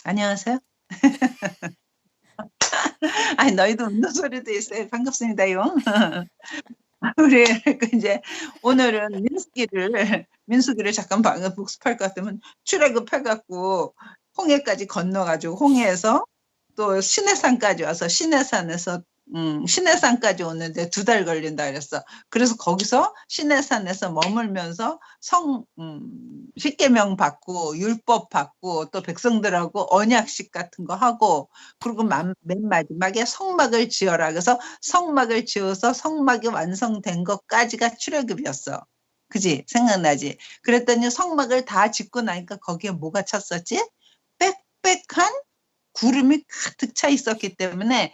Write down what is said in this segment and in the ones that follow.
안녕하세요. 아니, 너희도 웃는 소리도 있어요. 반갑습니다요. 우리, 이제, 오늘은 민수기를 잠깐 복습할 것 같으면 출애굽해갖고, 홍해까지 건너가지고, 홍해에서 또 신해산까지 와서, 신해산까지 오는데 2달 걸린다 그랬어. 그래서 거기서 신해산에서 머물면서 십계명 받고, 율법 받고, 또 백성들하고 언약식 같은 거 하고, 그리고 맨 마지막에 성막을 지어라. 그래서 성막을 지어서 성막이 완성된 것까지가 출애굽이었어. 그지? 생각나지? 그랬더니 성막을 다 짓고 나니까 거기에 뭐가 찼었지? 빽빽한 구름이 가득 차 있었기 때문에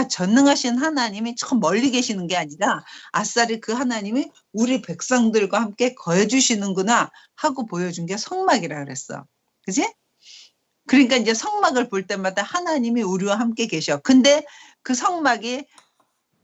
전능하신 하나님이 저 멀리 계시는 게 아니라 아싸리 그 하나님이 우리 백성들과 함께 거해 주시는구나 하고 보여준 게 성막이라 그랬어. 그지? 그러니까 이제 성막을 볼 때마다 하나님이 우리와 함께 계셔. 근데 그 성막이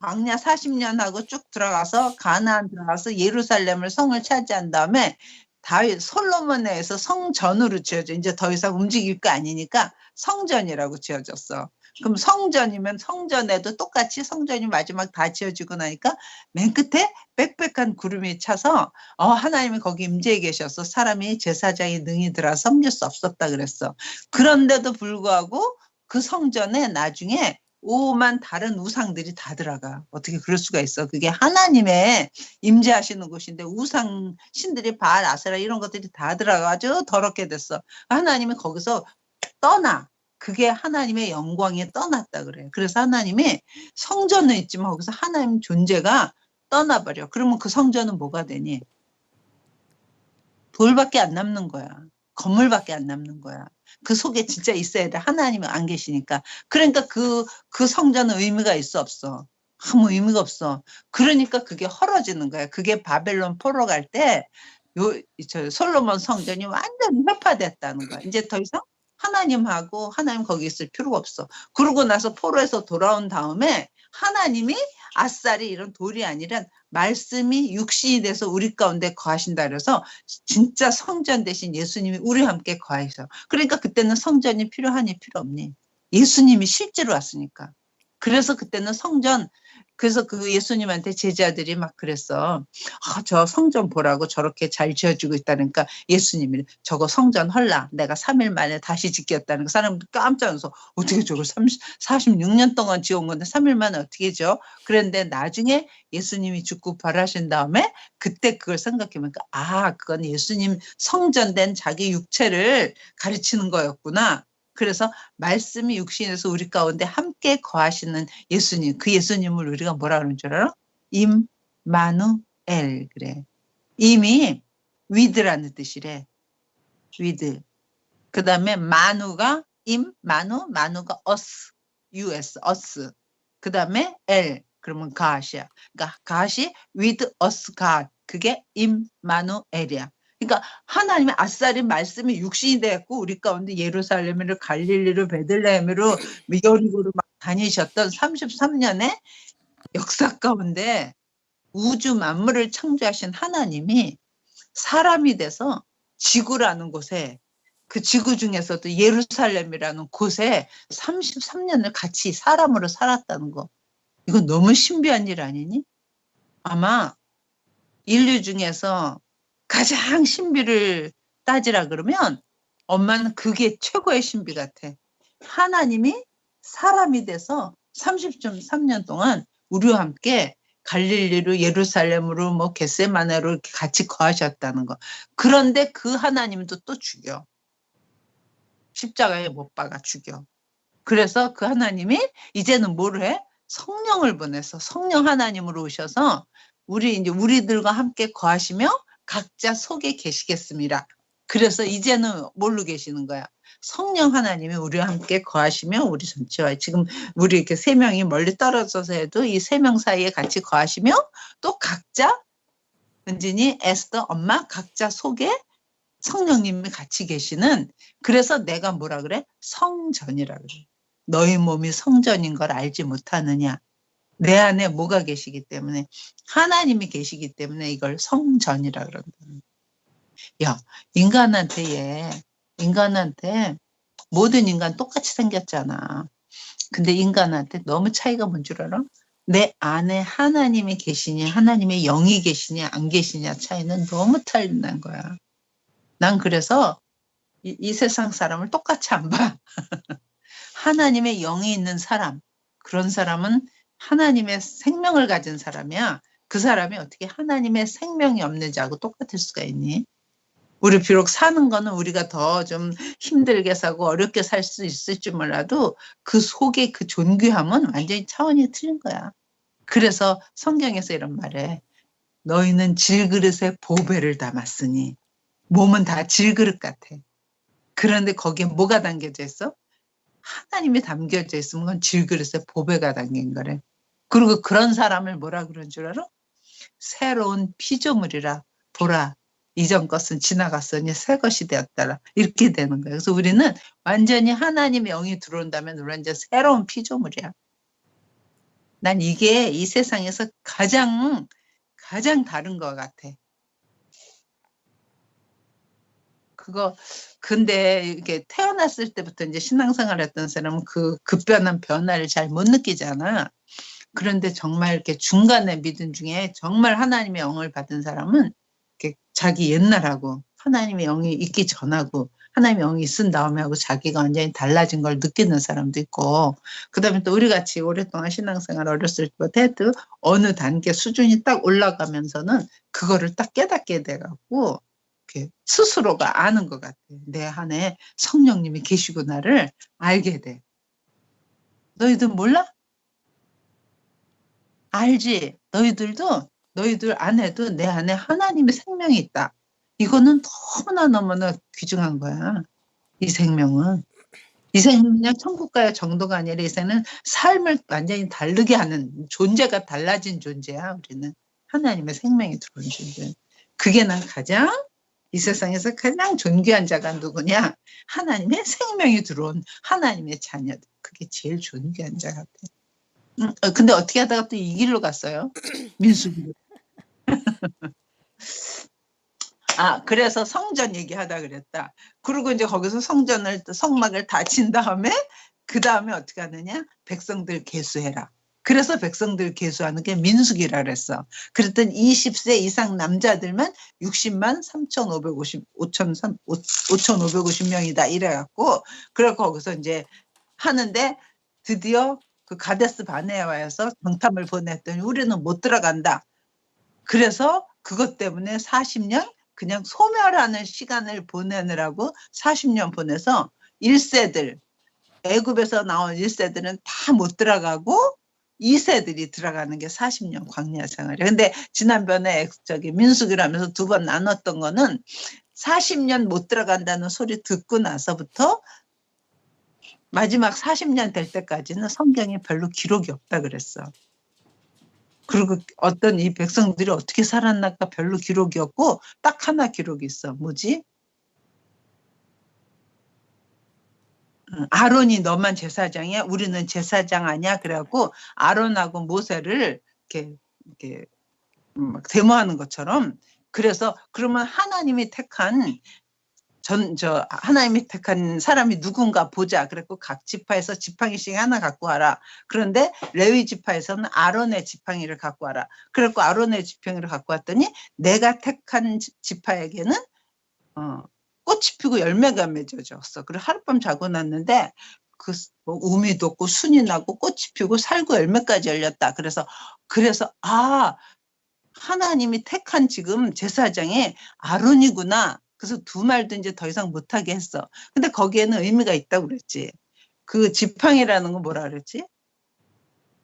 광야 40년 하고 쭉 들어가서 가나안 들어가서 예루살렘을 성을 차지한 다음에 다윗 솔로몬에 의해서 성전으로 지어져. 이제 더 이상 움직일 거 아니니까 성전이라고 지어졌어. 그럼 성전이면 성전에도 똑같이 성전이 마지막 다 지어지고 나니까 맨 끝에 빽빽한 구름이 차서 하나님이 거기 임재해 계셔서 사람이 제사장이 능히 들어 섬길 수 없었다 그랬어. 그런데도 불구하고 그 성전에 나중에 오만 다른 우상들이 다 들어가. 어떻게 그럴 수가 있어. 그게 하나님의 임재하시는 곳인데 우상 신들이 바알, 아세라 이런 것들이 다 들어가가지고 더럽게 됐어. 하나님이 거기서 떠나. 그게 하나님의 영광이 떠났다 그래요. 그래서 하나님이 성전은 있지만 거기서 하나님 존재가 떠나버려. 그러면 그 성전은 뭐가 되니? 돌밖에 안 남는 거야. 건물밖에 안 남는 거야. 그 속에 진짜 있어야 돼. 하나님은 안 계시니까. 그러니까 그 성전은 의미가 있어, 없어? 아무 의미가 없어. 그러니까 그게 헐어지는 거야. 그게 바벨론 포로 갈 때, 솔로몬 성전이 완전히 회파됐다는 거야. 이제 더 이상 하나님하고 하나님 거기 있을 필요가 없어. 그러고 나서 포로에서 돌아온 다음에 하나님이 아싸리 이런 돌이 아니라 말씀이 육신이 돼서 우리 가운데 거하신다 그래서 진짜 성전 대신 예수님이 우리와 함께 거하셔. 그러니까 그때는 성전이 필요하니 필요 없니? 예수님이 실제로 왔으니까. 그래서 그때는 그래서 그 예수님한테 제자들이 막 그랬어. 저 성전 보라고 저렇게 잘 지어지고 있다니까 예수님이 저거 성전 헐라. 내가 3일 만에 다시 짓겠다는 거. 사람들 깜짝 놀라서 어떻게 저걸 46년 동안 지은 건데 3일 만에 어떻게 지어? 그런데 나중에 예수님이 죽고 부활하신 다음에 그때 그걸 생각해보니까 그건 예수님 성전된 자기 육체를 가르치는 거였구나. 그래서 말씀이 육신에서 우리 가운데 함께 거하시는 예수님, 그 예수님을 우리가 뭐라 그러는 줄 알아? 임마누엘 그래. 임이 위드라는 뜻이래. 위드. 그 다음에 마누가 마누가 us, us. 그 다음에 엘, 그러면 God이야. 그러니까 God이 with us God. 그게 임마누엘이야. 그러니까 하나님의 아싸리 말씀이 육신이 되었고 우리 가운데 예루살렘으로 갈릴리로 베들레헴으로 여리고로 막 다니셨던 33년의 역사 가운데 우주 만물을 창조하신 하나님이 사람이 돼서 지구라는 곳에 그 지구 중에서도 예루살렘이라는 곳에 33년을 같이 사람으로 살았다는 거. 이건 너무 신비한 일 아니니? 아마 인류 중에서 가장 신비를 따지라 그러면 엄마는 그게 최고의 신비 같아. 하나님이 사람이 돼서 33년 동안 우리와 함께 갈릴리로 예루살렘으로 뭐 겟세마네로 이렇게 같이 거하셨다는 거. 그런데 그 하나님도 또 죽여. 십자가에 못 박아 죽여. 그래서 그 하나님이 이제는 뭐를 해? 성령을 보내서 성령 하나님으로 오셔서 우리들과 함께 거하시며 각자 속에 계시겠습니다. 그래서 이제는 뭘로 계시는 거야? 성령 하나님이 우리와 함께 거하시며 우리 전체와 지금 우리 이렇게 3명이 멀리 떨어져서 해도 이 3명 사이에 같이 거하시며 또 각자 은진이, 에스더, 엄마 각자 속에 성령님이 같이 계시는 그래서 내가 뭐라 그래? 성전이라 그래. 너희 몸이 성전인 걸 알지 못하느냐. 내 안에 뭐가 계시기 때문에 하나님이 계시기 때문에 이걸 성전이라 그런다. 야, 인간한테 모든 인간 똑같이 생겼잖아. 근데 인간한테 너무 차이가 뭔 줄 알아? 내 안에 하나님이 계시냐, 하나님의 영이 계시냐, 안 계시냐 차이는 너무 차이난 거야. 난 그래서 이 세상 사람을 똑같이 안 봐. 하나님의 영이 있는 사람, 그런 사람은 하나님의 생명을 가진 사람이야. 그 사람이 어떻게 하나님의 생명이 없는 자하고 똑같을 수가 있니? 우리 비록 사는 거는 우리가 더 좀 힘들게 사고 어렵게 살 수 있을지 몰라도 그 속에 그 존귀함은 완전히 차원이 틀린 거야. 그래서 성경에서 이런 말해. 너희는 질그릇에 보배를 담았으니 몸은 다 질그릇 같아. 그런데 거기에 뭐가 담겨져 있어? 하나님이 담겨져 있으면 그건 질그릇에 보배가 담긴 거래. 그리고 그런 사람을 뭐라 그런 줄 알아? 새로운 피조물이라. 보라, 이전 것은 지나갔으니 새 것이 되었더라. 이렇게 되는 거예요. 그래서 우리는 완전히 하나님의 영이 들어온다면 우리는 이제 새로운 피조물이야. 난 이게 이 세상에서 가장 다른 것 같아. 근데 이렇게 태어났을 때부터 이제 신앙생활 했던 사람은 그 급변한 변화를 잘 못 느끼잖아. 그런데 정말 이렇게 중간에 믿음 중에 정말 하나님의 영을 받은 사람은 이렇게 자기 옛날하고 하나님의 영이 있기 전하고 하나님의 영이 있은 다음에 하고 자기가 완전히 달라진 걸 느끼는 사람도 있고, 그 다음에 또 우리 같이 오랫동안 신앙생활 어렸을 때부터 해도 어느 단계 수준이 딱 올라가면서는 그거를 딱 깨닫게 돼갖고 스스로가 아는 것 같아. 내 안에 성령님이 계시구나를 알게 돼. 너희들 몰라? 알지? 너희들 안에도 내 안에 하나님의 생명이 있다. 이거는 너무나 귀중한 거야. 이 생명은. 이 생명은 그냥 천국 가야 정도가 아니라 이 생명은 삶을 완전히 다르게 하는 존재가 달라진 존재야. 우리는 하나님의 생명이 들어온 존재. 그게 난 이 세상에서 가장 존귀한 자가 누구냐? 하나님의 생명이 들어온 하나님의 자녀들. 그게 제일 존귀한 자 같아. 근데 어떻게 하다가 또 이 길로 갔어요? 민수기로. 그래서 성전 얘기하다 그랬다. 그리고 이제 거기서 성막을 닫힌 다음에 그 다음에 어떻게 하느냐? 백성들 계수해라. 그래서 백성들 계수하는 게 민수기라 그랬어. 그랬더니 20세 이상 남자들만 60만 5,550명이다 이래갖고, 그래갖고 거기서 이제 하는데 드디어 그 가데스 바네아에서 정탐을 보냈더니 우리는 못 들어간다. 그래서 그것 때문에 40년 그냥 소멸하는 시간을 보내느라고 40년 보내서 1세들, 애굽에서 나온 1세들은 다 못 들어가고 2세들이 들어가는 게 40년 광야 생활이에요. 근데 지난번에 민수기라면서 2번 나눴던 거는 40년 못 들어간다는 소리 듣고 나서부터 마지막 40년 될 때까지는 성경에 별로 기록이 없다 그랬어. 그리고 어떤 이 백성들이 어떻게 살았나가 별로 기록이 없고 딱 하나 기록이 있어. 뭐지? 아론이 너만 제사장이야? 우리는 제사장 아니야? 그래갖고 아론하고 모세를 이렇게 데모하는 것처럼. 그래서 그러면 하나님이 택한 하나님이 택한 사람이 누군가 보자. 그래갖고 각 지파에서 지팡이씩 하나 갖고 와라. 그런데 레위 지파에서는 아론의 지팡이를 갖고 와라. 그래갖고 아론의 지팡이를 갖고 왔더니 내가 택한 지파에게는 꽃이 피고 열매가 맺어졌어. 그리고 하룻밤 자고 났는데 우미 돋고 순이 나고 꽃이 피고 살구 열매까지 열렸다. 그래서 하나님이 택한 지금 제사장이 아론이구나. 그래서 두 말도 이제 더 이상 못하게 했어. 근데 거기에는 의미가 있다고 그랬지. 그 지팡이라는 건 뭐라 그랬지?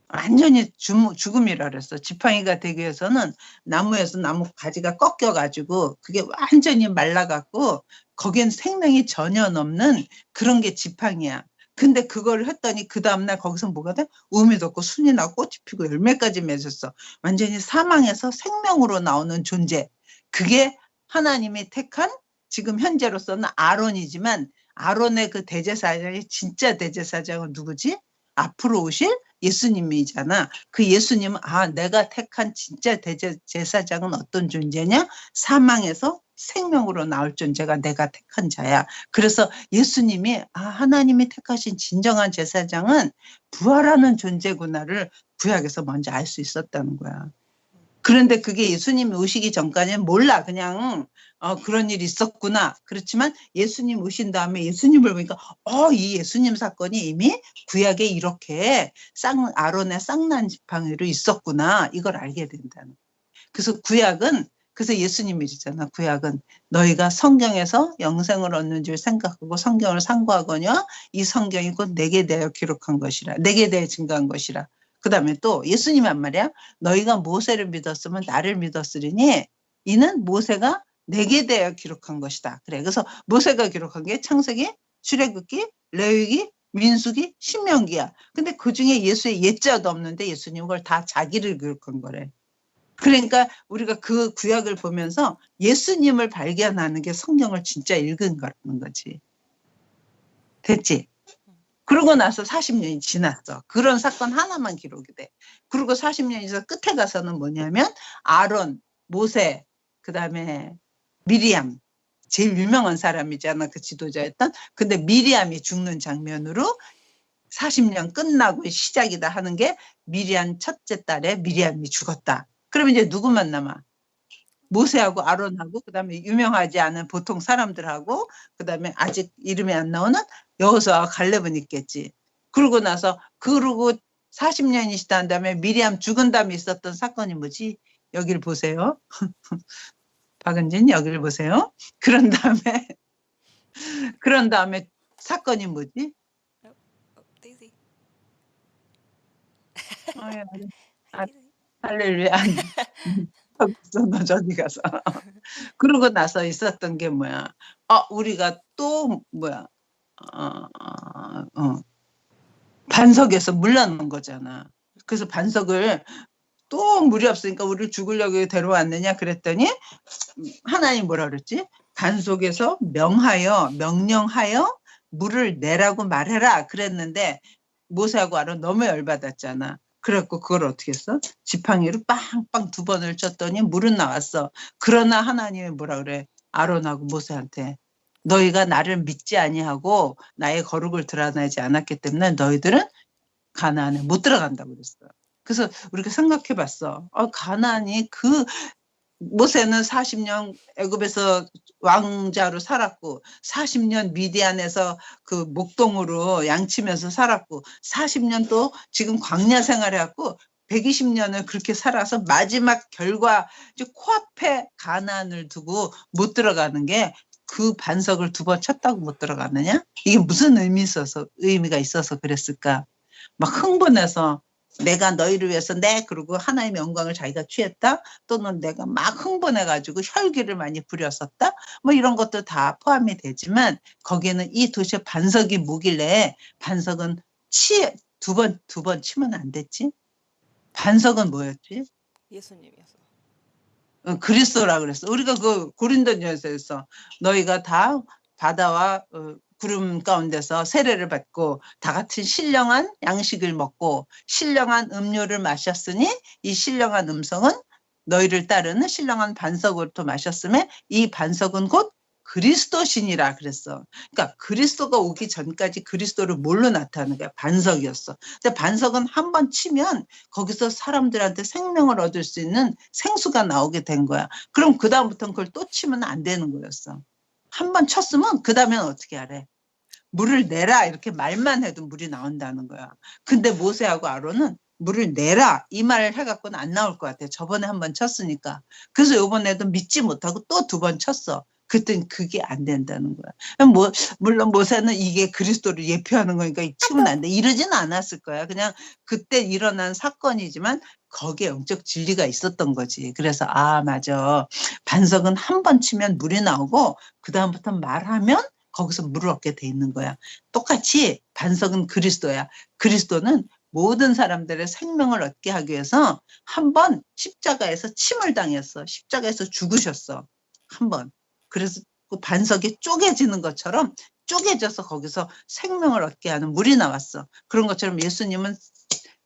완전히 죽음이라 그랬어. 지팡이가 되기 위해서는 나무에서 나무 가지가 꺾여가지고 그게 완전히 말라갖고 거기엔 생명이 전혀 없는 그런 게 지팡이야. 근데 그걸 했더니 그 다음날 거기서 뭐가 돼? 우미 돋고 순이 나고 꽃이 피고 열매까지 맺었어. 완전히 사망에서 생명으로 나오는 존재. 그게 하나님이 택한 지금 현재로서는 아론이지만 아론의 그 대제사장이 진짜 대제사장은 누구지? 앞으로 오실 예수님이잖아. 그 예수님은 내가 택한 진짜 제사장은 어떤 존재냐? 사망에서 생명으로 나올 존재가 내가 택한 자야. 그래서 예수님이 하나님이 택하신 진정한 제사장은 부활하는 존재구나를 구약에서 먼저 알 수 있었다는 거야. 그런데 그게 예수님이 오시기 전까지는 몰라. 그냥 그런 일이 있었구나. 그렇지만 예수님 오신 다음에 예수님을 보니까 이 예수님 사건이 이미 구약에 이렇게 아론의 쌍난 지팡이로 있었구나. 이걸 알게 된다는. 그래서 그래서 예수님이잖아. 구약은 너희가 성경에서 영생을 얻는 줄 생각하고 성경을 상고하거냐 이 성경이 곧 내게 대하여 기록한 것이라. 내게 대해 증거한 것이라. 그 다음에 또 예수님이 한 말이야. 너희가 모세를 믿었으면 나를 믿었으리니 이는 모세가 내게 대하여 기록한 것이다. 그래. 그래서 모세가 기록한 게 창세기, 출애굽기, 레위기, 민수기, 신명기야. 근데 그중에 예수의 예자도 없는데 예수님 그걸 다 자기를 기록한 거래. 그러니까 우리가 그 구약을 보면서 예수님을 발견하는 게 성경을 진짜 읽은 거라는 거지. 됐지? 그러고 나서 40년이 지났어. 그런 사건 하나만 기록이 돼. 그리고 40년이 지나서 끝에 가서는 뭐냐면 아론, 모세, 그 다음에 미리암. 제일 유명한 사람이잖아. 그 지도자였던. 근데 미리암이 죽는 장면으로 40년 끝나고 시작이다 하는 게 미리암 첫째 딸에 미리암이 죽었다. 그러면 이제 누구만 남아? 모세하고 아론하고 그다음에 유명하지 않은 보통 사람들하고 그다음에 아직 이름이 안 나오는 여호수아와 갈렙은 있겠지. 그러고 40년이 지난 다음에 미리암 죽은 다음에 있었던 사건이 뭐지? 여기를 보세요. 박은진 여기를 보세요. 그런 다음에 사건이 뭐지? 데이지. 할렐루야. 너 저기 가서. 그러고 나서 있었던 게 뭐야? 우리가 또 뭐야? 반석에서 물러난 거잖아. 그래서 반석을 또 물이 없으니까 우리를 죽으려고 데려왔느냐 그랬더니 하나님 뭐라 그랬지? 반석에서 명령하여 물을 내라고 말해라 그랬는데 모세하고 아론 너무 열받았잖아. 그래갖고 그걸 어떻게 했어? 지팡이로 빵빵 2번을 쳤더니 물은 나왔어. 그러나 하나님이 뭐라 그래? 아론하고 모세한테 너희가 나를 믿지 아니하고 나의 거룩을 드러내지 않았기 때문에 너희들은 가나안에 못 들어간다고 그랬어. 그래서 우리가 생각해봤어. 가나안이 모세는 40년 애굽에서 왕자로 살았고 40년 미디안에서 그 목동으로 양치면서 살았고 40년 또 지금 광야 생활해갖고 120년을 그렇게 살아서 마지막 결과 코앞에 가나안을 두고 못 들어가는 게 그 반석을 2번 쳤다고 못 들어가느냐? 이게 무슨 의미가 있어서 그랬을까? 막 흥분해서 내가 너희를 위해서 그리고 하나님의 영광을 자기가 취했다 또는 내가 막 흥분해가지고 혈기를 많이 부렸었다 뭐 이런 것도 다 포함이 되지만 거기에는 이 도시의 반석이 뭐길래 반석은 두 번 치면 안 됐지? 반석은 뭐였지? 예수님이었어. 그리스도라 그랬어. 우리가 그 고린도전서에서 너희가 다 바다와 구름 가운데서 세례를 받고 다 같은 신령한 양식을 먹고 신령한 음료를 마셨으니 이 신령한 음성은 너희를 따르는 신령한 반석으로부터 마셨음에 이 반석은 곧 그리스도시니라 그랬어. 그러니까 그리스도가 오기 전까지 그리스도를 뭘로 나타나는 거야? 반석이었어. 근데 반석은 한 번 치면 거기서 사람들한테 생명을 얻을 수 있는 생수가 나오게 된 거야. 그럼 그 다음부터는 그걸 또 치면 안 되는 거였어. 한 번 쳤으면 그 다음엔 어떻게 하래? 물을 내라 이렇게 말만 해도 물이 나온다는 거야. 근데 모세하고 아론은 물을 내라 이 말을 해갖고는 안 나올 것 같아. 저번에 한 번 쳤으니까. 그래서 이번에도 믿지 못하고 또 2번 쳤어. 그땐 그게 안 된다는 거야. 물론 모세는 이게 그리스도를 예표하는 거니까 치면 안 돼. 이러지는 않았을 거야. 그냥 그때 일어난 사건이지만 거기에 영적 진리가 있었던 거지. 그래서 맞아. 반석은 한 번 치면 물이 나오고 그 다음부터 말하면 거기서 물을 얻게 돼 있는 거야. 똑같이 반석은 그리스도야. 그리스도는 모든 사람들의 생명을 얻게 하기 위해서 한 번 십자가에서 침을 당했어. 십자가에서 죽으셨어. 한 번. 그래서 그 반석이 쪼개지는 것처럼 쪼개져서 거기서 생명을 얻게 하는 물이 나왔어. 그런 것처럼 예수님은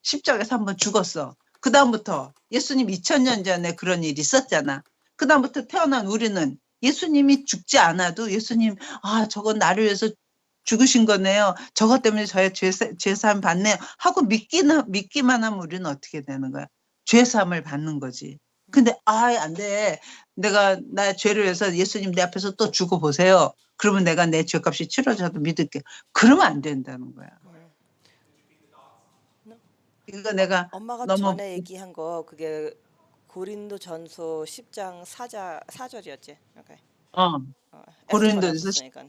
십자가에서 한번 죽었어. 그 다음부터 예수님 2000년 전에 그런 일이 있었잖아. 그 다음부터 태어난 우리는 예수님이 죽지 않아도 예수님 저건 나를 위해서 죽으신 거네요. 저것 때문에 저의 죄사함 받네요. 하고 믿기만 하면 우리는 어떻게 되는 거야? 죄사함을 받는 거지. 근데 안 돼. 나 죄를 위해서 예수님 내 앞에서 또 죽어 보세요. 그러면 내가 내 죄값이 치러져도 믿을게. 그러면 안 된다는 거야. 이거 내가 엄마가 너무 전에 얘기한 거 그게 고린도전서 10장 4절이었지. 오케이. 고린도전서 에스더가 없었으니까.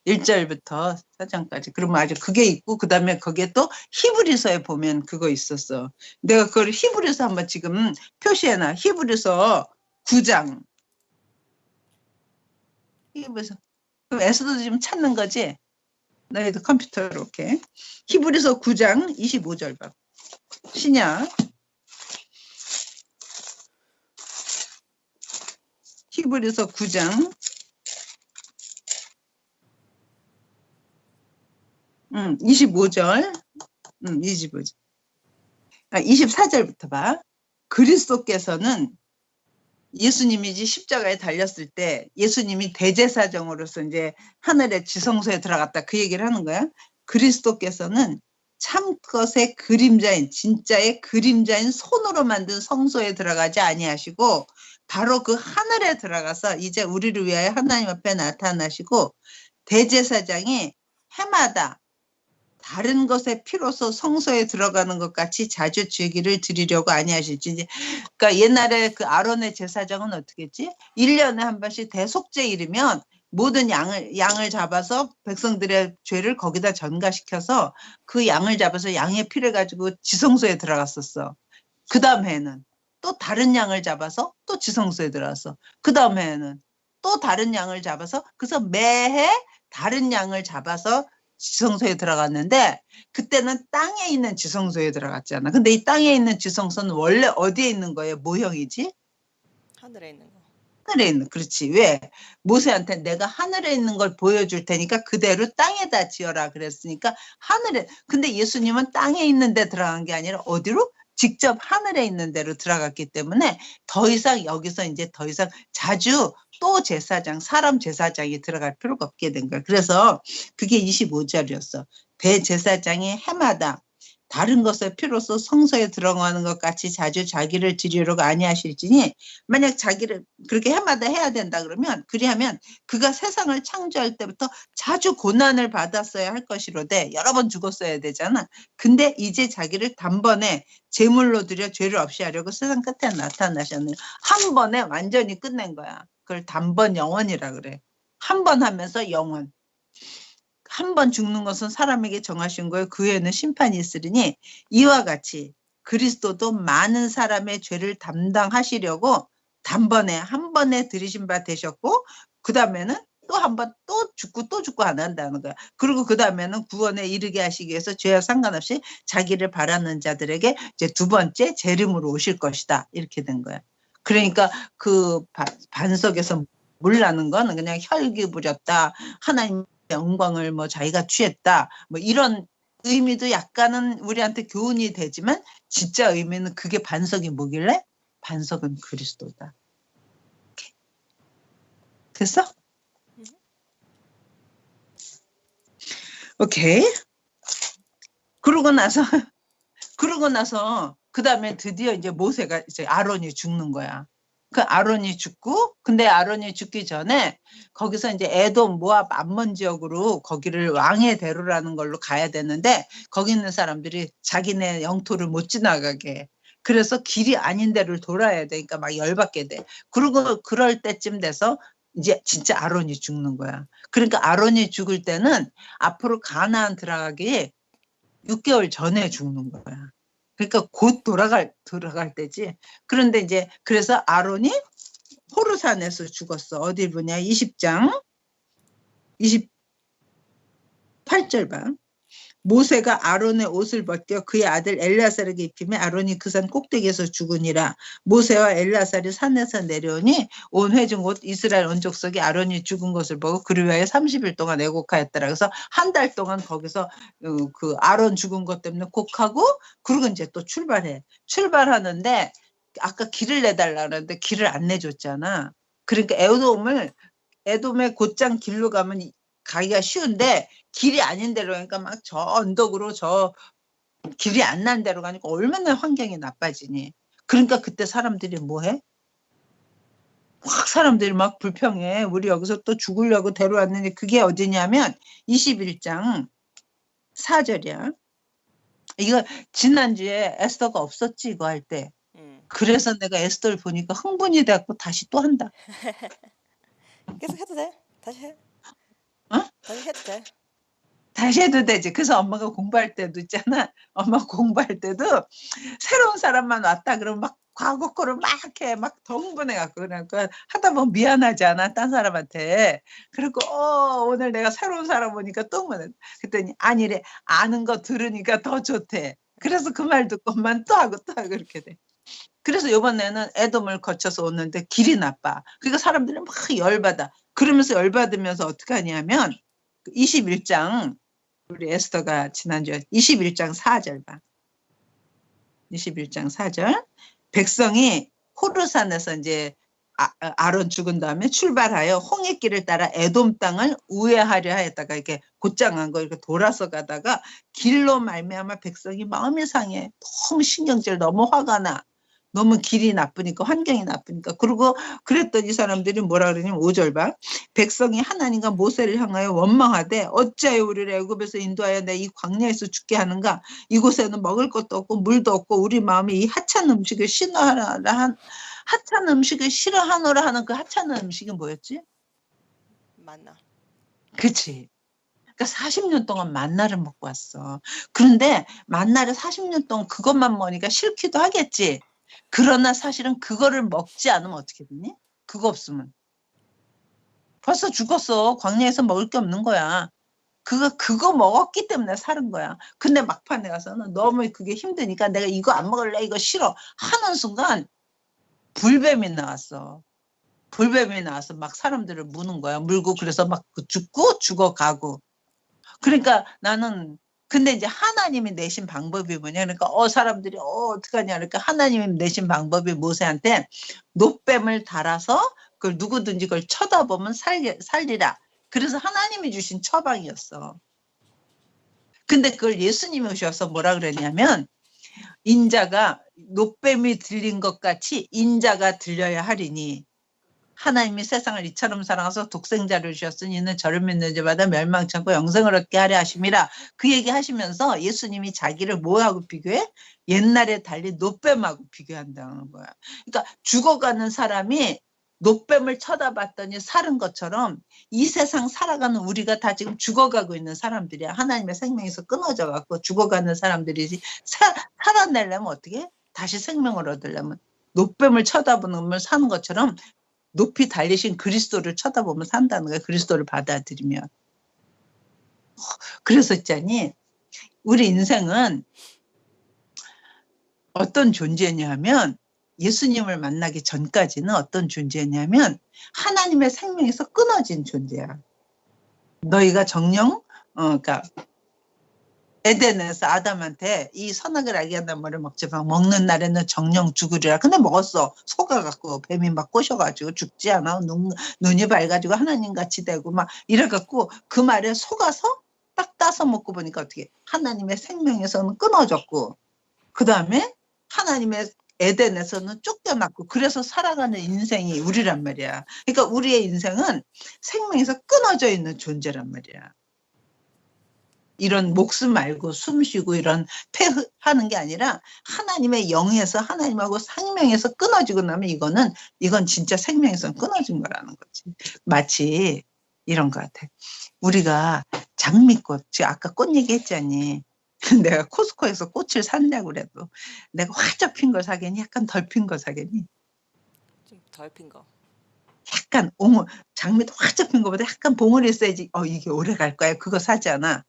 1절부터 4장까지. 그러면 아주 그게 있고 그다음에 거기에 또 히브리서에 보면 그거 있었어. 내가 그걸 히브리서 한번 지금 표시해놔. 히브리서 9장. 히브리서. 그럼 에스더도 지금 찾는 거지? 너희도 컴퓨터로 이렇게. 히브리서 9장 25절 봐. 신약. 히브리서 9장 25절 25절 24절부터 봐. 그리스도께서는 예수님이 십자가에 달렸을 때 예수님이 대제사장으로서 이제 하늘의 지성소에 들어갔다 그 얘기를 하는 거야. 그리스도께서는 참것의 그림자인 진짜의 그림자인 손으로 만든 성소에 들어가지 아니하시고 바로 그 하늘에 들어가서 이제 우리를 위하여 하나님 앞에 나타나시고 대제사장이 해마다 다른 것의 피로서 성소에 들어가는 것 같이 자주 죄기를 드리려고 아니하실지. 그러니까 옛날에 그 아론의 제사장은 어떻게 했지? 1년에 한 번씩 대속죄일이면 모든 양을 잡아서 백성들의 죄를 거기다 전가시켜서 그 양을 잡아서 양의 피를 가지고 지성소에 들어갔었어. 그 다음 해에는 또 다른 양을 잡아서 또 지성소에 들어갔어. 그 다음 해에는 또 다른 양을 잡아서 그래서 매해 다른 양을 잡아서 지성소에 들어갔는데 그때는 땅에 있는 지성소에 들어갔잖아. 근데 이 땅에 있는 지성소는 원래 어디에 있는 거예요? 모형이지? 하늘에 있는 거. 하늘에 있는. 그렇지. 왜? 모세한테 내가 하늘에 있는 걸 보여줄 테니까 그대로 땅에다 지어라 그랬으니까 하늘에. 근데 예수님은 땅에 있는 데 들어간 게 아니라 어디로? 직접 하늘에 있는 데로 들어갔기 때문에 더 이상 여기서 이제 더 이상 자주 또 제사장, 사람 제사장이 들어갈 필요가 없게 된 거야. 그래서 그게 25절이었어. 대제사장이 해마다 다른 것의 피로서 성소에 들어가는 것 같이 자주 자기를 드리려고 아니하실지니 만약 자기를 그렇게 해마다 해야 된다 그러면 그리하면 그가 세상을 창조할 때부터 자주 고난을 받았어야 할 것이로되 여러 번 죽었어야 되잖아. 근데 이제 자기를 단번에 제물로 드려 죄를 없이 하려고 세상 끝에 나타나셨네요. 한 번에 완전히 끝낸 거야. 그걸 단번 영원이라 그래. 한 번 하면서 영원. 한 번 죽는 것은 사람에게 정하신 거예요. 그 후에는 심판이 있으리니 이와 같이 그리스도도 많은 사람의 죄를 담당하시려고 단번에 한 번에 들이신 바 되셨고 그 다음에는 또 한 번 또 죽고 안 한다는 거야. 그리고 그 다음에는 구원에 이르게 하시기 위해서 죄와 상관없이 자기를 바라는 자들에게 이제 두 번째 재림으로 오실 것이다. 이렇게 된 거야. 그러니까 그 반석에서 물 나는 건 그냥 혈기 부렸다. 하나님 영광을 뭐 자기가 취했다. 뭐 이런 의미도 약간은 우리한테 교훈이 되지만 진짜 의미는 그게 반석이 뭐길래? 반석은 그리스도다. 됐어? 오케이. 그러고 나서 그 다음에 드디어 이제 모세가 이제 아론이 죽는 거야. 그 아론이 죽고 근데 아론이 죽기 전에 거기서 이제 에돔, 모압, 암몬 지역으로 거기를 왕의 대로라는 걸로 가야 되는데 거기 있는 사람들이 자기네 영토를 못 지나가게 해. 그래서 길이 아닌 데를 돌아야 되니까 막 열받게 돼. 그리고 그럴 때쯤 돼서 이제 진짜 아론이 죽는 거야. 그러니까 아론이 죽을 때는 앞으로 가나안 들어가기 6개월 전에 죽는 거야. 그러니까 곧 들어갈 때지. 그런데 이제 그래서 아론이 호르산에서 죽었어. 어딜 보냐? 20장 28절 봐. 모세가 아론의 옷을 벗겨 그의 아들 엘르아살에게 입히며 아론이 그 산 꼭대기에서 죽으니라. 모세와 엘르아살이 산에서 내려오니 온 회중 곧 이스라엘 온 족속이 아론이 죽은 것을 보고 그를 위하여 30일 동안 애곡하였더라. 그래서 한 달 동안 거기서 그 아론 죽은 것 때문에 곡하고 그리고 이제 또 출발하는데 아까 길을 내달라 그러는데 길을 안 내줬잖아. 그러니까 에돔의 곧장 길로 가면 가기가 쉬운데 길이 아닌 데로 가니까 막 저 언덕으로 저 길이 안 난 데로 가니까 얼마나 환경이 나빠지니. 그러니까 그때 사람들이 뭐해? 확 사람들이 막 불평해. 우리 여기서 또 죽으려고 데려왔는데 그게 어디냐면 21장 4절이야. 이거 지난주에 에스더가 없었지 이거 할 때. 그래서 내가 에스더를 보니까 흥분이 돼갖고 다시 또 한다. 계속 해도 돼. 다시 해. 어? 다시 해도 돼. 다시 해도 되지. 그래서 엄마가 공부할 때도 있잖아. 엄마 공부할 때도 새로운 사람만 왔다 그러면 막 과거 거를 막 해. 막 더 흥분해갖고. 그러니까 하다 보면 미안하지 않아? 딴 사람한테. 그리고 오늘 내가 새로운 사람 보니까 또 흥분해. 그랬더니 아니래. 아는 거 들으니까 더 좋대. 그래서 그 말 듣고 엄마는 또 하고 그렇게 돼. 그래서 이번에는 에돔을 거쳐서 오는데 길이 나빠. 그러니까 사람들이 막 열받아. 그러면서 열받으면서 어떻게 하냐면 21장 우리 에스더가 지난주에 21장 4절 봐. 21장 4절. 백성이 호르산에서 이제 아론 죽은 다음에 출발하여 홍해길을 따라 에돔 땅을 우회하려 하였다가 이렇게 곧장한 거 이렇게 돌아서 가다가 길로 말미암아 백성이 마음이 상해. 너무 신경질 너무 화가 나. 너무 길이 나쁘니까 환경이 나쁘니까. 그리고 그랬더니 사람들이 뭐라 그러냐면 5절 봐. 백성이 하나님과 모세를 향하여 원망하되 어찌하여 우리를 애굽에서 인도하여 내 이 광야에서 죽게 하는가. 이곳에는 먹을 것도 없고 물도 없고 우리 마음이 이 하찮은 음식을 싫어하노라 하는 그 하찮은 음식이 뭐였지? 만나. 그치. 그러니까 40년 동안 만나를 먹고 왔어. 그런데 만나를 40년 동안 그것만 먹으니까 싫기도 하겠지. 그러나 사실은 그거를 먹지 않으면 어떻게 되니? 그거 없으면. 벌써 죽었어. 광야에서 먹을 게 없는 거야. 그거 먹었기 때문에 사는 거야. 근데 막판에 가서는 너무 그게 힘드니까 내가 이거 안 먹을래, 이거 싫어 하는 순간 불뱀이 나왔어. 불뱀이 나와서 막 사람들을 무는 거야. 물고 그래서 막 죽고 죽어가고. 그러니까 나는 근데 이제 하나님이 내신 방법이 뭐냐. 그러니까 사람들이 어떡하냐. 그러니까 하나님이 내신 방법이 모세한테 놋뱀을 달아서 그걸 누구든지 그걸 쳐다보면 살리라. 그래서 하나님이 주신 처방이었어. 근데 그걸 예수님이 오셔서 뭐라 그러냐면 인자가 놋뱀이 들린 것 같이 인자가 들려야 하리니 하나님이 세상을 이처럼 사랑해서 독생자를 주셨으니 이는 저를 믿는 자마다 멸망치 않고 영생을 얻게 하려 하심이라. 그 얘기 하시면서 예수님이 자기를 뭐하고 비교해? 옛날에 달린 놋뱀하고 비교한다는 거야. 그러니까 죽어가는 사람이 놋뱀을 쳐다봤더니 사는 것처럼 이 세상 살아가는 우리가 다 지금 죽어가고 있는 사람들이야. 하나님의 생명에서 끊어져 갖고 죽어가는 사람들이지. 살아내려면 어떻게? 다시 생명을 얻으려면 놋뱀을 쳐다보면 사는 것처럼 높이 달리신 그리스도를 쳐다보면 산다는 거야. 그리스도를 받아들이면. 그래서 있잖니 우리 인생은 어떤 존재냐면 예수님을 만나기 전까지는 어떤 존재냐면 하나님의 생명에서 끊어진 존재야. 너희가 정령 그러니까 에덴에서 아담한테 이 선악을 알게 한다는 말을 먹지 마. 먹는 날에는 정령 죽으리라. 근데 먹었어. 속아갖고 뱀이 막 꼬셔가지고 죽지 않아. 눈이 밝아지고 하나님같이 되고 막 이래갖고 그 말에 속아서 딱 따서 먹고 보니까 어떻게 하나님의 생명에서는 끊어졌고 그 다음에 하나님의 에덴에서는 쫓겨났고 그래서 살아가는 인생이 우리란 말이야. 그러니까 우리의 인생은 생명에서 끊어져 있는 존재란 말이야. 이런 목숨 말고 숨 쉬고 이런 폐하는 게 아니라 하나님의 영에서 하나님하고 생명에서 끊어지고 나면 이건 진짜 생명에서 끊어진 거라는 거지. 마치 이런 것 같아. 우리가 장미꽃, 아까 꽃 얘기했잖니. 내가 코스코에서 꽃을 샀냐고 그래도 내가 활짝 핀 걸 사겠니? 약간 덜 핀 걸 사겠니? 좀 덜 핀 거. 약간 장미도 활짝 핀 거보다 약간 봉우리 있어야지 이게 오래 갈 거야. 그거 사지 않아.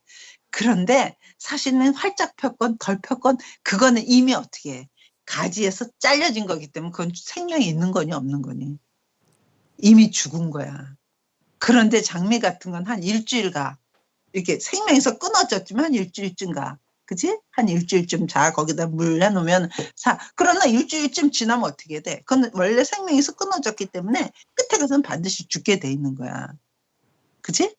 그런데 사실은 활짝 폈건 덜 폈건 그거는 이미 어떻게 해. 가지에서 잘려진 거기 때문에 그건 생명이 있는 거니 없는 거니. 이미 죽은 거야. 그런데 장미 같은 건 한 일주일 가. 이렇게 생명에서 끊어졌지만 한 일주일쯤 가. 그치? 한 일주일쯤 자. 거기다 물 해놓으면 사. 그러나 일주일쯤 지나면 어떻게 돼? 그건 원래 생명에서 끊어졌기 때문에 끝에 가서는 반드시 죽게 돼 있는 거야. 그치?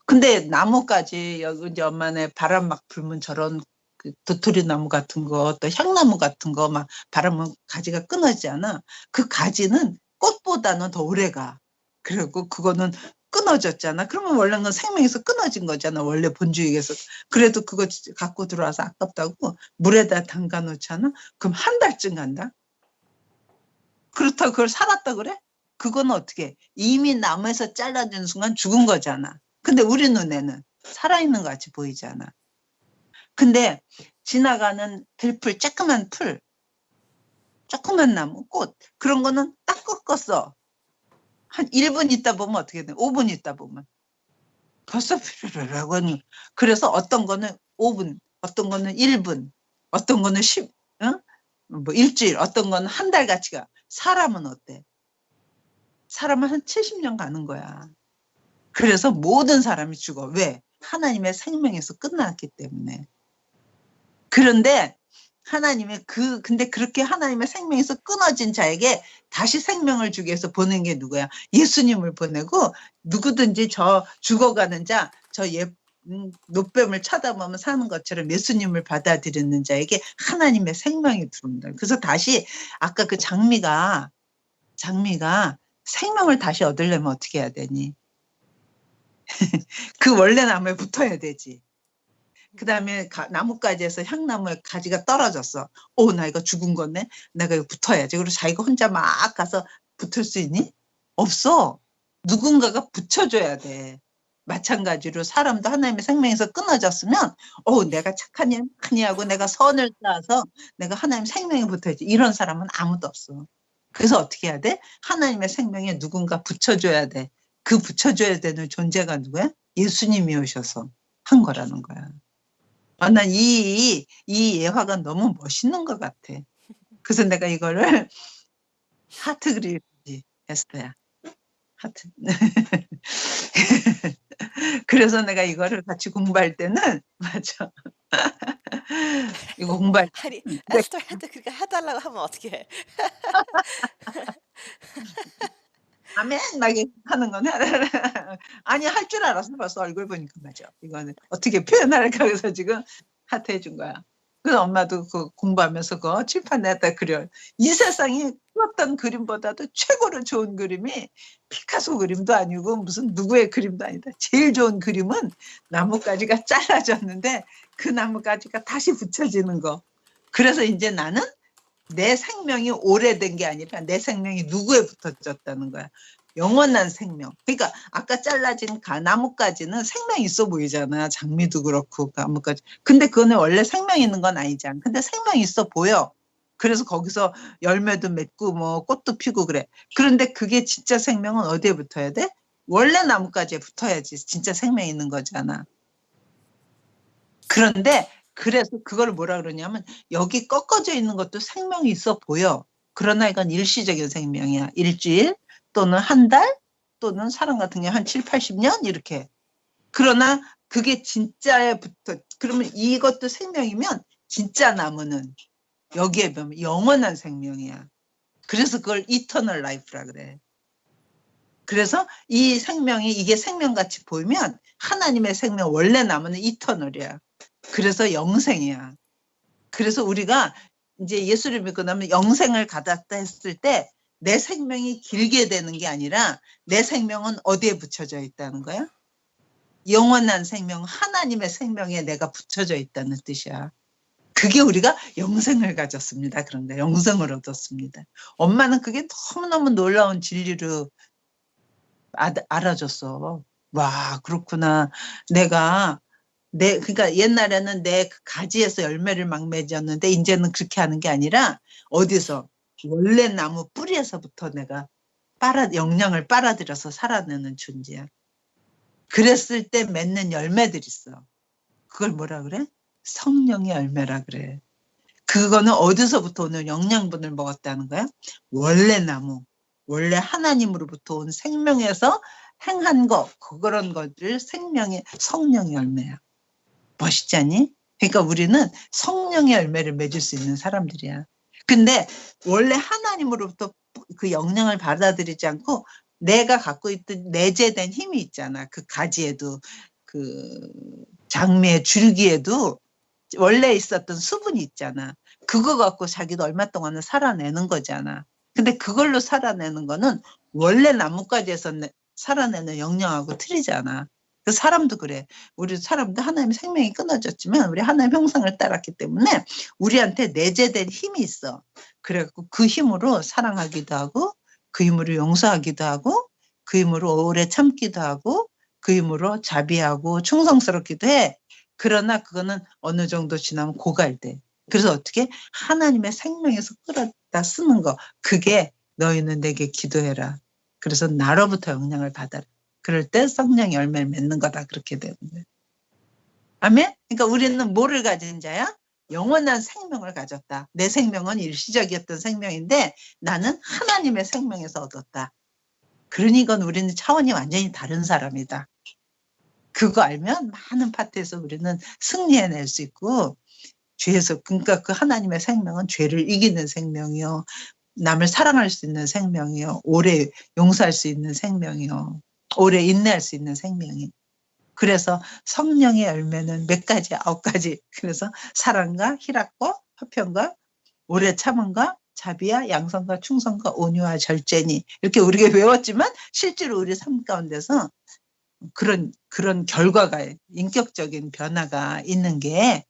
근데 나무까지 여기 이제 엄마네 바람 막 불면 저런 그 도토리 나무 같은 거 또 향나무 같은 거 막 바람은 가지가 끊어지지 않아. 그 가지는 꽃보다는 더 오래 가. 그리고 그거는 끊어졌잖아. 그러면 원래는 건 생명에서 끊어진 거잖아. 원래 본주의에서. 그래도 그거 갖고 들어와서 아깝다고 물에다 담가 놓잖아. 그럼 한 달쯤 간다. 그렇다고 그걸 살았다 그래? 그거는 어떻게 해? 이미 나무에서 잘라진 순간 죽은 거잖아. 근데 우리 눈에는 살아있는 것 같이 보이잖아. 근데 지나가는 들풀, 조그만 풀, 조그만 나무, 꽃 그런 거는 딱 꺾었어. 한 1분 있다 보면 어떻게 돼? 5분 있다 보면 벌써 피르르라고 하는. 그래서 어떤 거는 5분, 어떤 거는 1분, 어떤 거는 10, 응? 뭐 일주일, 어떤 거는 한 달 같이 가. 사람은 어때? 사람은 한 70년 가는 거야. 그래서 모든 사람이 죽어. 왜? 하나님의 생명에서 끝났기 때문에. 그런데 하나님의 근데 그렇게 하나님의 생명에서 끊어진 자에게 다시 생명을 주기 위해서 보낸 게 누구야? 예수님을 보내고 누구든지 저 죽어가는 자, 저 노뱀을 쳐다보면 사는 것처럼 예수님을 받아들이는 자에게 하나님의 생명이 들어온다. 그래서 다시 아까 그 장미가 생명을 다시 얻으려면 어떻게 해야 되니? 그 원래 나무에 붙어야 되지. 그 다음에 나뭇가지에서 향나무에 가지가 떨어졌어. 오, 나 이거 죽은 거네. 내가 이거 붙어야지. 그리고 자기가 혼자 막 가서 붙을 수 있니? 없어. 누군가가 붙여줘야 돼. 마찬가지로 사람도 하나님의 생명에서 끊어졌으면 내가 착하니 하고 내가 선을 쌓아서 내가 하나님 생명에 붙어야지. 이런 사람은 아무도 없어. 그래서 어떻게 해야 돼? 하나님의 생명에 누군가 붙여줘야 돼. 그 붙여줘야 되는 존재가 누구야? 예수님이 오셔서 한 거라는 거야. 난 이 예화가 너무 멋있는 것 같아. 그래서 내가 이거를 하트 그리지 했어요. 하트. 그래서 내가 이거를 같이 공부할 때는 맞아. 이거 공부할 때. 아니 에스더한테 그렇게 해달라고 하면 어떻게 해? 아멘 막 이렇게 하는 거는 아니 할 줄 알았어. 벌써 얼굴 보니까 맞아. 이거는 어떻게 표현할까 해서 지금 하트 해준 거야. 그래서 엄마도 그 공부하면서 그 칠판에다 그려. 이 세상에 어떤 그림보다도 최고로 좋은 그림이 피카소 그림도 아니고 무슨 누구의 그림도 아니다. 제일 좋은 그림은 나뭇가지가 잘라졌는데 그 나뭇가지가 다시 붙여지는 거. 그래서 이제 나는 내 생명이 오래된 게 아니라 내 생명이 누구에 붙어졌다는 거야. 영원한 생명. 그러니까 아까 잘라진 나뭇가지는 생명 있어 보이잖아. 장미도 그렇고 나뭇가지. 근데 그거는 원래 생명 있는 건 아니잖아. 근데 생명 있어 보여. 그래서 거기서 열매도 맺고 뭐 꽃도 피고 그래. 그런데 그게 진짜 생명은 어디에 붙어야 돼? 원래 나뭇가지에 붙어야지 진짜 생명 있는 거잖아. 그런데 그래서 그걸 뭐라 그러냐면 여기 꺾어져 있는 것도 생명이 있어 보여. 그러나 이건 일시적인 생명이야. 일주일 또는 한 달 또는 사람 같은 경우 한 7, 80년 이렇게. 그러나 그게 진짜에 붙어. 그러면 이것도 생명이면 진짜 나무는 여기에 보면 영원한 생명이야. 그래서 그걸 이터널 라이프라 그래. 그래서 이 생명이 이게 생명같이 보이면 하나님의 생명 원래 나무는 이터널이야. 그래서 영생이야. 그래서 우리가 이제 예수를 믿고 나면 영생을 받았다 했을 때 내 생명이 길게 되는 게 아니라 내 생명은 어디에 붙여져 있다는 거야? 영원한 생명, 하나님의 생명에 내가 붙여져 있다는 뜻이야. 그게 우리가 영생을 가졌습니다. 그런데 영생을 얻었습니다. 엄마는 그게 너무너무 놀라운 진리로 알아줬어. 와, 그렇구나. 그러니까 옛날에는 내 가지에서 열매를 막 맺었는데 이제는 그렇게 하는 게 아니라 어디서 원래 나무 뿌리에서부터 내가 영양을 빨아들여서 살아내는 존재야. 그랬을 때 맺는 열매들이 있어. 그걸 뭐라 그래? 성령의 열매라 그래. 그거는 어디서부터 오는 영양분을 먹었다는 거야? 원래 나무, 원래 하나님으로부터 온 생명에서 행한 거, 그런 것들 생명의 성령의 열매야. 멋있지 않니? 그러니까 우리는 성령의 열매를 맺을 수 있는 사람들이야. 근데 원래 하나님으로부터 그 영향을 받아들이지 않고 내가 갖고 있던 내재된 힘이 있잖아. 그 가지에도 그 장미의 줄기에도 원래 있었던 수분이 있잖아. 그거 갖고 자기도 얼마 동안은 살아내는 거잖아. 근데 그걸로 살아내는 거는 원래 나뭇가지에서 살아내는 영양하고 틀리잖아. 그 사람도 그래. 우리 사람도 하나님의 생명이 끊어졌지만 우리 하나님의 형상을 따랐기 때문에 우리한테 내재된 힘이 있어. 그래갖고 그 힘으로 사랑하기도 하고 그 힘으로 용서하기도 하고 그 힘으로 오래 참기도 하고 그 힘으로 자비하고 충성스럽기도 해. 그러나 그거는 어느 정도 지나면 고갈돼. 그래서 어떻게 하나님의 생명에서 끌어다 쓰는 거. 그게 너희는 내게 기도해라. 그래서 나로부터 영향을 받아라. 그럴 때 성령 열매를 맺는 거다. 그렇게 되는 거예요. 아멘? 그러니까 우리는 뭐를 가진 자야? 영원한 생명을 가졌다. 내 생명은 일시적이었던 생명인데 나는 하나님의 생명에서 얻었다. 그러니까 우리는 차원이 완전히 다른 사람이다. 그거 알면 많은 파트에서 우리는 승리해낼 수 있고 죄에서 그러니까 그 하나님의 생명은 죄를 이기는 생명이요. 남을 사랑할 수 있는 생명이요. 오래 용서할 수 있는 생명이요. 오래 인내할 수 있는 생명이. 그래서 성령의 열매는 몇 가지, 9가지. 그래서 사랑과 희락과 화평과 오래 참음과 자비와 양선과 충성과 온유와 절제니 이렇게 우리가 외웠지만 실제로 우리 삶 가운데서 그런 결과가 인격적인 변화가 있는 게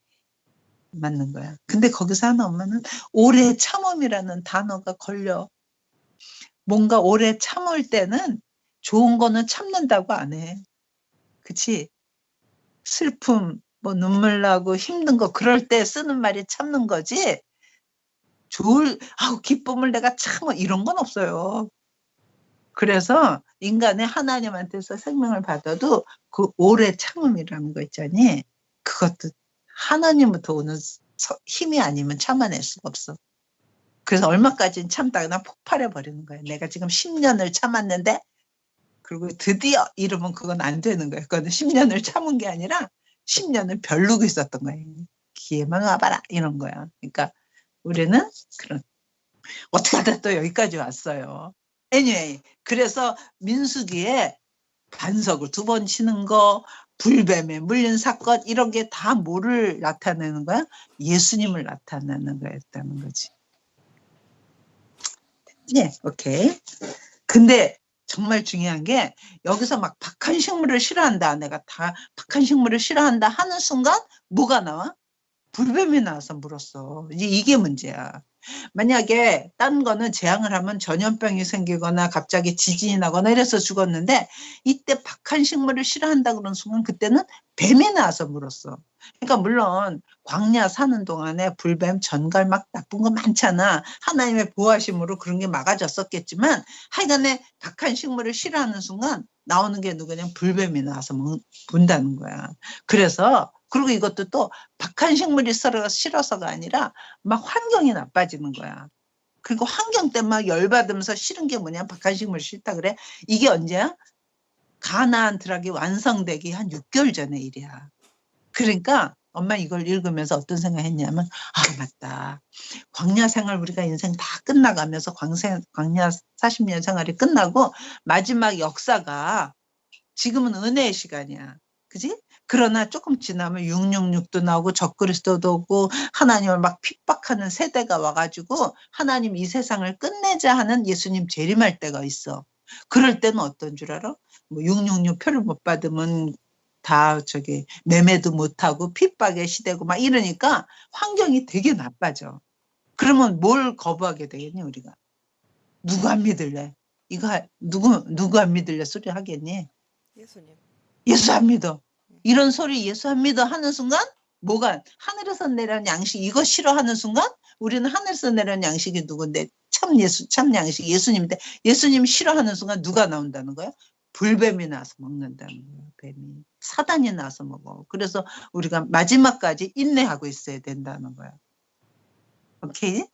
맞는 거야. 근데 거기서 하나 엄마는 오래 참음이라는 단어가 걸려. 뭔가 오래 참을 때는 좋은 거는 참는다고 안 해. 그치? 슬픔, 뭐 눈물 나고 힘든 거 그럴 때 쓰는 말이 참는 거지. 기쁨을 내가 참어 이런 건 없어요. 그래서 인간의 하나님한테서 생명을 받아도 그 오래 참음이라는 거 있잖니. 그것도 하나님부터 오는 힘이 아니면 참아낼 수가 없어. 그래서 얼마까지는 참다가 나 폭발해버리는 거야. 내가 지금 10년을 참았는데 그리고 드디어 이러면 그건 안 되는 거야. 그건 10년을 참은 게 아니라 10년을 벼르고 있었던 거야. 기회만 와봐라 이런 거야. 그러니까 우리는 그런 어떻게 하다 또 여기까지 왔어요. anyway, 그래서 민수기에 반석을 2번 치는 거, 불뱀에 물린 사건 이런 게 다 뭐를 나타내는 거야? 예수님을 나타내는 거였다는 거지. 네, 오케이. 근데 정말 중요한 게 여기서 막 박한 식물을 싫어한다. 내가 다 박한 식물을 싫어한다 하는 순간 뭐가 나와? 불뱀이 나와서 물었어. 이게 문제야. 만약에 딴 거는 재앙을 하면 전염병이 생기거나 갑자기 지진이 나거나 이래서 죽었는데 이때 박한 식물을 싫어한다 그런 순간 그때는 뱀이 나와서 물었어. 그러니까 물론 광야 사는 동안에 불뱀, 전갈 막 나쁜 거 많잖아. 하나님의 보호하심으로 그런 게 막아졌었겠지만 하여간에 박한 식물을 싫어하는 순간 나오는 게 누구냐? 불뱀이 나와서 문다는 거야. 그래서 그리고 이것도 또 박한 식물이 싫어서가 아니라 막 환경이 나빠지는 거야. 그리고 환경 때문에 막 열받으면서 싫은 게 뭐냐? 박한 식물 싫다 그래? 이게 언제야? 가나안 드락이 완성되기 한 6개월 전에 일이야. 그러니까 엄마 이걸 읽으면서 어떤 생각했냐면 맞다. 광야 생활 우리가 인생 다 끝나가면서 광야 40년 생활이 끝나고 마지막 역사가 지금은 은혜의 시간이야. 그지? 그러나 조금 지나면 666도 나오고 적그리스도도 오고 하나님을 막 핍박하는 세대가 와가지고 하나님 이 세상을 끝내자 하는 예수님 재림할 때가 있어. 그럴 때는 어떤 줄 알아? 뭐 666 표를 못 받으면 다 매매도 못하고 핍박의 시대고 막 이러니까 환경이 되게 나빠져. 그러면 뭘 거부하게 되겠니 우리가? 누구 안 믿을래? 이거 누구 안 믿을래 소리 하겠니? 예수님. 예수 안 믿어. 이런 소리 예수 안 믿어 하는 순간 뭐가 하늘에서 내려온 양식 이거 싫어하는 순간 우리는 하늘에서 내려온 양식이 누군데 참 양식 예수님인데 예수님 싫어하는 순간 누가 나온다는 거야? 불뱀이 나서 먹는다는 거야. 뱀이. 사단이 나서 먹어. 그래서 우리가 마지막까지 인내하고 있어야 된다는 거야. 오케이?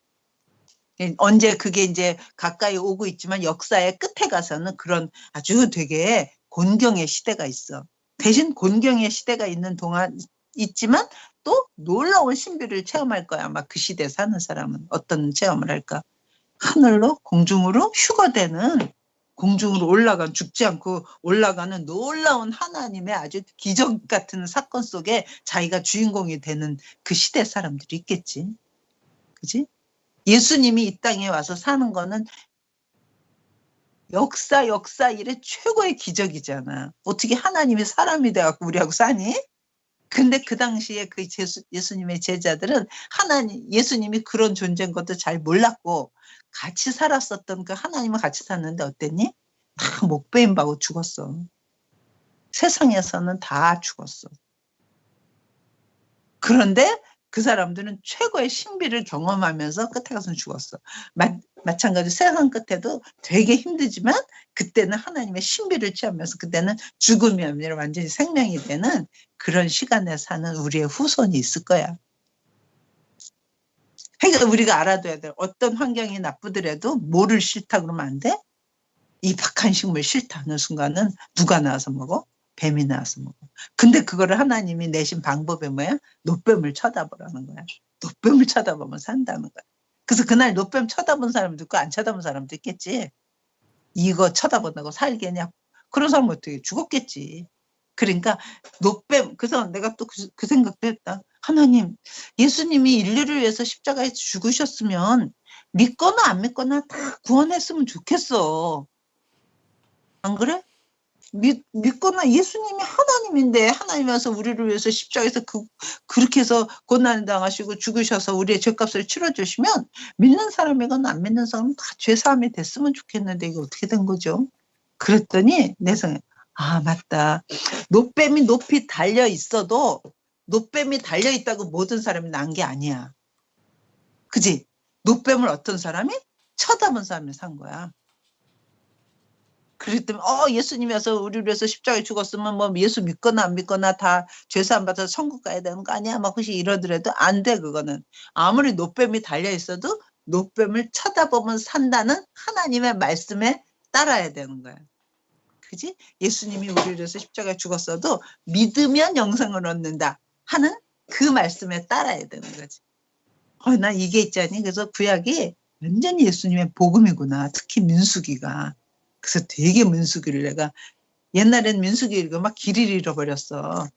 언제 그게 이제 가까이 오고 있지만 역사의 끝에 가서는 그런 아주 되게 곤경의 시대가 있어. 대신 곤경의 시대가 있는 동안 있지만 또 놀라운 신비를 체험할 거야. 아마 그 시대에 사는 사람은 어떤 체험을 할까? 하늘로 공중으로 휴거되는, 공중으로 올라간, 죽지 않고 올라가는 놀라운 하나님의 아주 기적 같은 사건 속에 자기가 주인공이 되는 그 시대 사람들이 있겠지. 그지? 예수님이 이 땅에 와서 사는 거는 역사 일의 최고의 기적이잖아. 어떻게 하나님이 사람이 돼갖고 우리하고 사니? 근데 그 당시에 그 예수님의 제자들은 예수님이 그런 존재인 것도 잘 몰랐고 같이 살았었던 그 하나님과 같이 샀는데 어땠니? 다 목베임하고 죽었어. 세상에서는 다 죽었어. 그런데 그 사람들은 최고의 신비를 경험하면서 끝에 가서는 죽었어. 마찬가지로 세상 끝에도 되게 힘들지만 그때는 하나님의 신비를 취하면서 그때는 죽음이 아니라 완전히 생명이 되는 그런 시간에 사는 우리의 후손이 있을 거야. 그러니까 우리가 알아둬야 돼. 어떤 환경이 나쁘더라도 뭐를 싫다 그러면 안 돼? 이 박한 식물 싫다 하는 순간은 누가 나와서 먹어? 뱀이 나와서 먹어. 근데 그거를 하나님이 내신 방법이 뭐야? 노뱀을 쳐다보라는 거야. 노뱀을 쳐다보면 산다는 거야. 그래서 그날 노뱀 쳐다본 사람도 있고 안 쳐다본 사람도 있겠지. 이거 쳐다본다고 살겠냐? 그런 사람은 어떻게 죽었겠지. 그러니까 노뱀, 그래서 내가 또 그 생각도 했다. 하나님, 예수님이 인류를 위해서 십자가에 죽으셨으면 믿거나 안 믿거나 다 구원했으면 좋겠어. 안 그래? 믿거나 예수님이 하나님인데 하나님 와서 우리를 위해서 십자가에서 그렇게 해서 고난을 당하시고 죽으셔서 우리의 죄값을 치러주시면 믿는 사람이거나 안 믿는 사람은 다 죄사함이 됐으면 좋겠는데 이게 어떻게 된 거죠? 그랬더니 내 생각에 아 맞다. 노뱀이 높이 달려 있어도 노뱀이 달려 있다고 모든 사람이 난 게 아니야. 그지? 노뱀을 어떤 사람이? 쳐다본 사람이 산 거야. 그랬더니 예수님이 와서 우리를 위해서 십자가에 죽었으면 뭐 예수 믿거나 안 믿거나 다 죄사함 받아서 천국 가야 되는 거 아니야? 막 혹시 이러더라도 안 돼. 그거는 아무리 노뱀이 달려 있어도 노뱀을 쳐다보면 산다는 하나님의 말씀에 따라야 되는 거야. 그지? 예수님이 우리를 위해서 십자가에 죽었어도 믿으면 영생을 얻는다 하는 그 말씀에 따라야 되는 거지. 나 이게 있잖니. 그래서 구약이 완전히 예수님의 복음이구나. 특히 민수기가. 그래서 되게 민수기를 내가 옛날엔 민수기 읽으면 막 길을 잃어버렸어.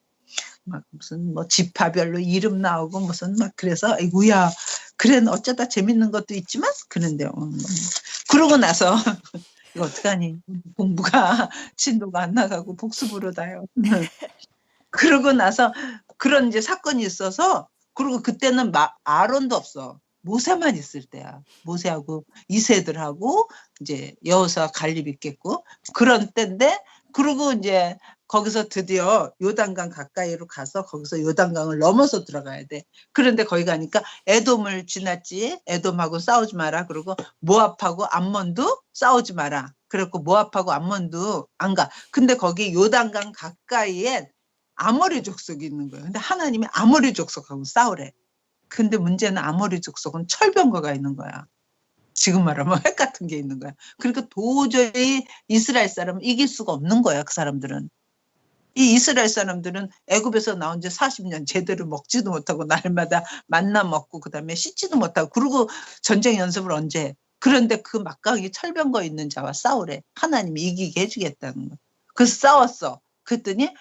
막 무슨 뭐 지파별로 이름 나오고 무슨 막 그래서 아이고야 그래 어쩌다 재밌는 것도 있지만 그런데요. 그러고 나서 이거 어떡하니 공부가 진도가 안 나가고 복습으로 다요. 그러고 나서 그런 이제 사건이 있어서 그리고 그때는 아론도 없어. 모세만 있을 때야. 모세하고 이세들하고 이제 여호수아 갈렙 있겠고 그런 때인데 그리고 이제 거기서 드디어 요단강 가까이로 가서 거기서 요단강을 넘어서 들어가야 돼. 그런데 거기 가니까 에돔을 지났지. 에돔하고 싸우지 마라. 그리고 모압하고 암몬도 싸우지 마라. 그랬고 모압하고 암몬도 안 가. 근데 거기 요단강 가까이에 아모리 족속이 있는 거예요. 근데 하나님이 아모리 족속하고 싸우래. 근데 문제는 아모리 족속은 철병거가 있는 거야. 지금 말하면 핵 같은 게 있는 거야. 그러니까 도저히 이스라엘 사람은 이길 수가 없는 거야. 그 사람들은. 이 이스라엘 사람들은 애굽에서 나온 지 40년 제대로 먹지도 못하고 날마다 만나 먹고 그다음에 씻지도 못하고 그리고 전쟁 연습을 언제 해. 그런데 그 막강히 철병거 있는 자와 싸우래. 하나님이 이기게 해주겠다는 거. 그래서 싸웠어. 그랬더니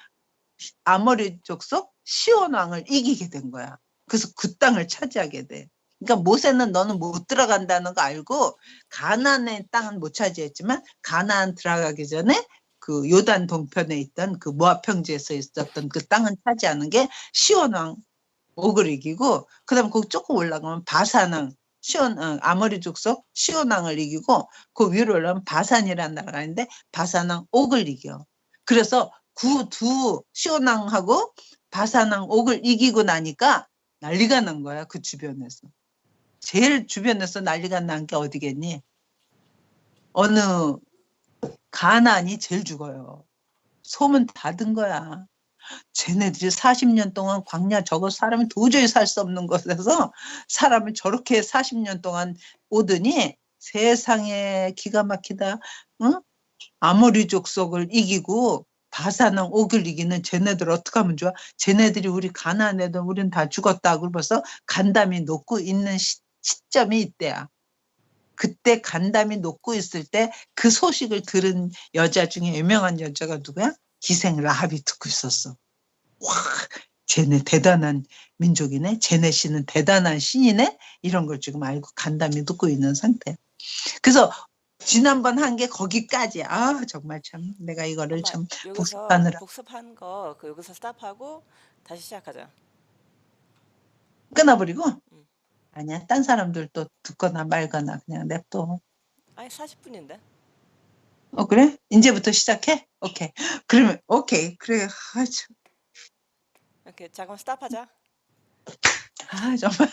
아모리 족속 시온 왕을 이기게 된 거야. 그래서 그 땅을 차지하게 돼. 그러니까 모세는 너는 못 들어간다는 거 알고 가나안의 땅은 못 차지했지만 가나안 들어가기 전에 그 요단 동편에 있던 그 모압 평지에서 있었던 그 땅은 차지하는 게 시온 왕 옥을 이기고 그다음 거기 조금 올라가면 바산 왕 아모리 족속 시온 왕을 이기고 그 위로 올라가면 바산이라는 나라가 있는데 바산 왕 옥을 이겨. 그래서 두 시온 왕하고 바산 왕 옥을 이기고 나니까 난리가 난 거야. 그 주변에서. 제일 주변에서 난리가 난 게 어디겠니? 어느 가난이 제일 죽어요. 소문 닫은 거야. 쟤네들이 40년 동안 광야 저거 사람이 도저히 살 수 없는 곳에서 사람을 저렇게 40년 동안 오더니 세상에 기가 막히다. 응? 아모리 족속을 이기고 바사능 옥을 이기는 쟤네들 어떻게 하면 좋아? 쟤네들이 우리 가나안 애들 우린 다 죽었다. 그러면서 간담이 놓고 있는 시점이 이때야. 그때 간담이 놓고 있을 때 그 소식을 들은 여자 중에 유명한 여자가 누구야? 기생 라합이 듣고 있었어. 와, 쟤네 대단한 민족이네. 쟤네 신은 대단한 신이네. 이런 걸 지금 알고 간담이 듣고 있는 상태. 그래서 지난번 한 게 거기까지야. 아, 정말 참 내가 이거를 엄마 참 여기서 복습하느라 복습한 거 여기서 스탑하고 다시 시작하자. 끊어버리고 응. 아니야. 딴 사람들 또 듣거나 말거나 그냥 냅둬. 아니 40분인데. 그래? 이제부터 시작해? 오케이. 그러면 오케이. 그래. 아, 참. 이렇게 잠깐 스탑하자. 아, 정말